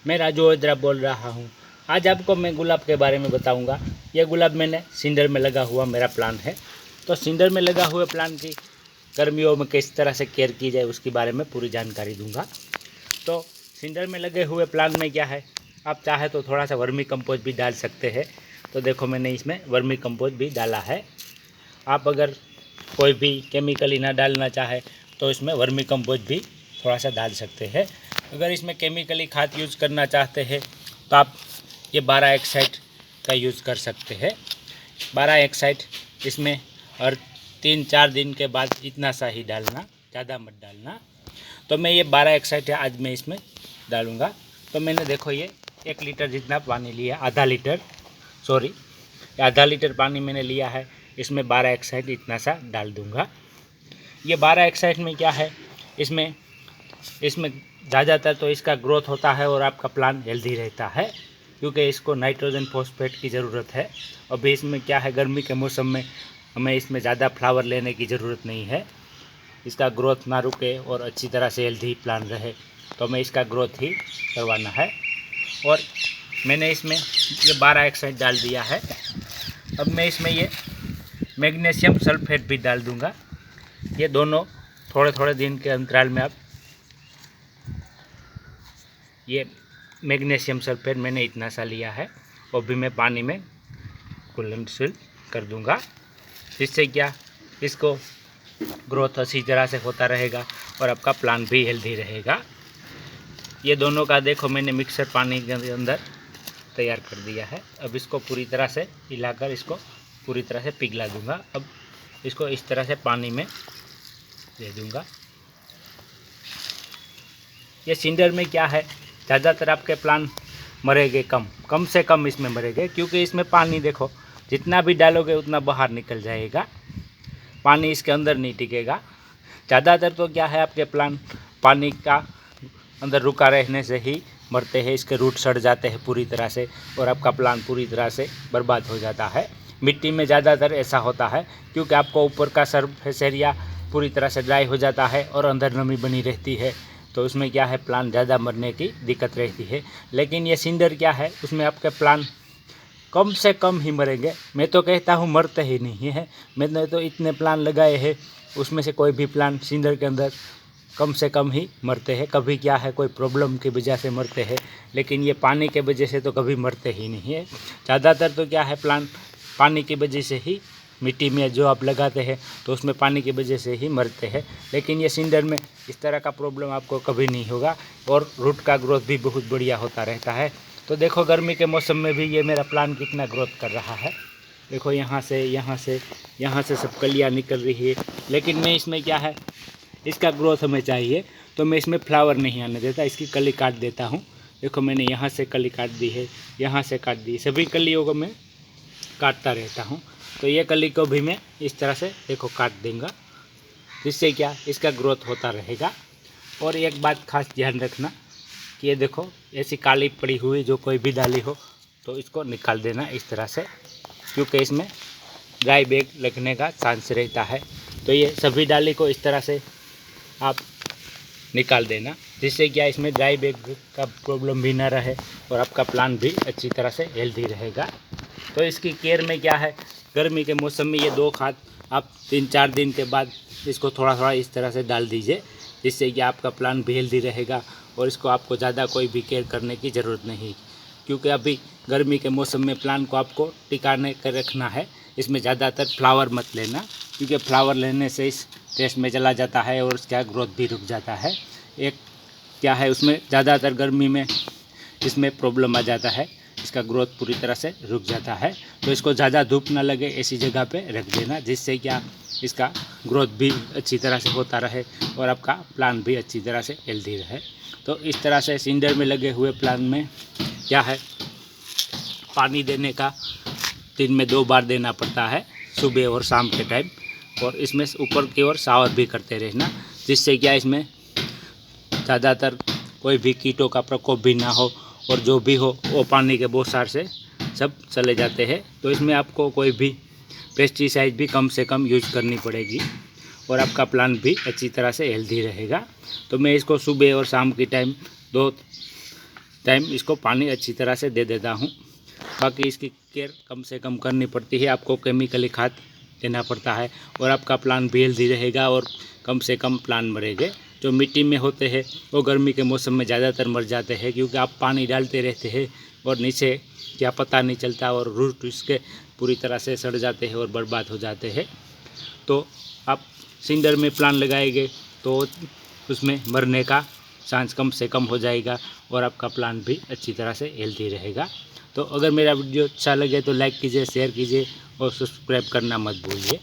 मैं राजू ओद्रा बोल रहा हूँ। आज आपको मैं गुलाब के बारे में बताऊँगा। यह गुलाब मैंने सिंडर में लगा हुआ मेरा प्लांट है। तो सिंडर में लगा हुए प्लांट की गर्मियों में किस तरह से केयर की जाए उसके बारे में पूरी जानकारी दूंगा। तो सिंडर में लगे हुए प्लांट में क्या है, आप चाहे तो थोड़ा सा वर्मी कंपोस्ट भी डाल सकते हैं। तो देखो मैंने इसमें वर्मी कंपोस्ट भी डाला है। आप अगर कोई भी केमिकली ना डालना चाहे तो इसमें वर्मी कंपोस्ट भी थोड़ा सा डाल सकते हैं। अगर इसमें केमिकली खाद यूज़ करना चाहते हैं तो आप ये 12-1 का यूज़ कर सकते हैं। 12-1 इसमें और 3-4 दिन के बाद इतना सा ही डालना, ज़्यादा मत डालना। तो मैं ये 12-1 आज मैं इसमें डालूँगा। तो मैंने देखो ये 1 लीटर जितना पानी लिया, आधा लीटर पानी मैंने लिया है। इसमें 12-1 इतना सा डाल दूँगा। ये 12-1 में क्या है, इसमें ज़्यादातर तो इसका ग्रोथ होता है और आपका प्लांट हेल्दी रहता है, क्योंकि इसको नाइट्रोजन फॉस्फेट की ज़रूरत है। अभी इसमें क्या है, गर्मी के मौसम में हमें इसमें ज़्यादा फ्लावर लेने की ज़रूरत नहीं है। इसका ग्रोथ ना रुके और अच्छी तरह से हेल्दी प्लांट रहे, तो हमें इसका ग्रोथ ही करवाना है। और मैंने इसमें ये 12-1 डाल दिया है। अब मैं इसमें ये मैग्नीशियम सल्फेट भी डाल दूंगा। ये दोनों थोड़े थोड़े दिन के अंतराल में आप ये मैग्नीशियम सल्फेट मैंने इतना सा लिया है और भी मैं पानी में घुलनशील कर दूंगा, जिससे क्या इसको ग्रोथ अच्छी तरह से होता रहेगा और आपका प्लांट भी हेल्दी रहेगा। ये दोनों का देखो मैंने मिक्सर पानी के अंदर तैयार कर दिया है। अब इसको पूरी तरह से हिलाकर इसको पूरी तरह से पिघला दूंगा। अब इसको इस तरह से पानी में दे दूंगा। ये सिंडर में क्या है, ज़्यादातर आपके प्लांट मरेंगे कम से कम इसमें मरेंगे, क्योंकि इसमें पानी देखो जितना भी डालोगे उतना बाहर निकल जाएगा, पानी इसके अंदर नहीं टिकेगा। ज़्यादातर तो क्या है, आपके प्लांट पानी का अंदर रुका रहने से ही मरते हैं। इसके रूट सड़ जाते हैं पूरी तरह से और आपका प्लांट पूरी तरह से बर्बाद हो जाता है। मिट्टी में ज़्यादातर ऐसा होता है, क्योंकि आपको ऊपर का सरफेस एरिया पूरी तरह से ड्राई हो जाता है और अंदर नमी बनी रहती है, तो उसमें क्या है, प्लांट ज़्यादा मरने की दिक्कत रहती है। लेकिन ये सिंडर क्या है, उसमें आपके प्लांट कम से कम ही मरेंगे। मैं तो कहता हूँ मरते ही नहीं है। मैंने तो इतने प्लांट लगाए हैं, उसमें से कोई भी प्लांट सिंडर के अंदर कम से कम ही मरते हैं। कभी क्या है, कोई प्रॉब्लम की वजह से मरते हैं, लेकिन ये पानी के वजह से तो कभी मरते ही नहीं है। ज़्यादातर तो क्या है, प्लांट पानी की वजह से ही, मिट्टी में जो आप लगाते हैं तो उसमें पानी की वजह से ही मरते हैं। लेकिन ये सिंडर में इस तरह का प्रॉब्लम आपको कभी नहीं होगा और रूट का ग्रोथ भी बहुत बढ़िया होता रहता है। तो देखो गर्मी के मौसम में भी ये मेरा प्लांट कितना ग्रोथ कर रहा है। देखो यहाँ से सब कलियाँ निकल रही है। लेकिन मैं इसमें क्या है, इसका ग्रोथ हमें चाहिए तो मैं इसमें फ्लावर नहीं आने देता, इसकी कली काट देता हूँ। देखो मैंने यहाँ से कली काट दी है, यहाँ से काट दी, सभी कलियों को मैं काटता रहता हूँ। तो ये कली को भी मैं इस तरह से देखो काट दूँगा, जिससे क्या इसका ग्रोथ होता रहेगा। और एक बात खास ध्यान रखना कि ये देखो ऐसी काली पड़ी हुई जो कोई भी डाली हो तो इसको निकाल देना इस तरह से, क्योंकि इसमें ड्राई बैग लगने का चांस रहता है। तो ये सभी डाली को इस तरह से आप निकाल देना, जिससे क्या इसमें ड्राई बैग का प्रॉब्लम भी ना रहे और आपका प्लांट भी अच्छी तरह से हेल्दी रहेगा। तो इसकी केयर में क्या है, गर्मी के मौसम में ये 2 खाद आप 3-4 दिन के बाद इसको थोड़ा थोड़ा इस तरह से डाल दीजिए, जिससे कि आपका प्लांट भी हेल्दी रहेगा और इसको आपको ज़्यादा कोई भी केयर करने की ज़रूरत नहीं, क्योंकि अभी गर्मी के मौसम में प्लांट को आपको टिकाने कर रखना है। इसमें ज़्यादातर फ्लावर मत लेना, क्योंकि फ्लावर लेने से इस टेस्ट में चला जाता है और उसका ग्रोथ भी रुक जाता है। एक क्या है, उसमें ज़्यादातर गर्मी में इसमें प्रॉब्लम आ जाता है, इसका ग्रोथ पूरी तरह से रुक जाता है। तो इसको ज़्यादा धूप ना लगे ऐसी जगह पे रख देना, जिससे क्या इसका ग्रोथ भी अच्छी तरह से होता रहे और आपका प्लांट भी अच्छी तरह से हेल्दी रहे। तो इस तरह से सिंडर में लगे हुए प्लांट में क्या है, पानी देने का दिन में 2 बार देना पड़ता है, सुबह और शाम के टाइम। और इसमें ऊपर की ओर शावर भी करते रहना, जिससे क्या इसमें ज़्यादातर कोई भी कीटों का प्रकोप भी ना हो और जो भी हो वो पानी के बौछार से सब चले जाते हैं। तो इसमें आपको कोई भी पेस्टिसाइड भी कम से कम यूज़ करनी पड़ेगी और आपका प्लांट भी अच्छी तरह से हेल्दी रहेगा। तो मैं इसको सुबह और शाम की टाइम टाइम इसको पानी अच्छी तरह से दे देता हूँ। बाकी इसकी केयर कम से कम करनी पड़ती है, आपको केमिकली खाद देना पड़ता है और आपका प्लांट भी हेल्दी रहेगा और कम से कम प्लांट मरेंगे। जो मिट्टी में होते हैं वो गर्मी के मौसम में ज़्यादातर मर जाते हैं, क्योंकि आप पानी डालते रहते हैं और नीचे क्या पता नहीं चलता और रूट इसके पूरी तरह से सड़ जाते हैं और बर्बाद हो जाते हैं। तो आप सिंडर में प्लांट लगाएंगे तो उसमें मरने का चांस कम से कम हो जाएगा और आपका प्लांट भी अच्छी तरह से हेल्दी रहेगा। तो अगर मेरा वीडियो अच्छा लगे तो लाइक कीजिए, शेयर कीजिए और सब्सक्राइब करना मत भूलिए।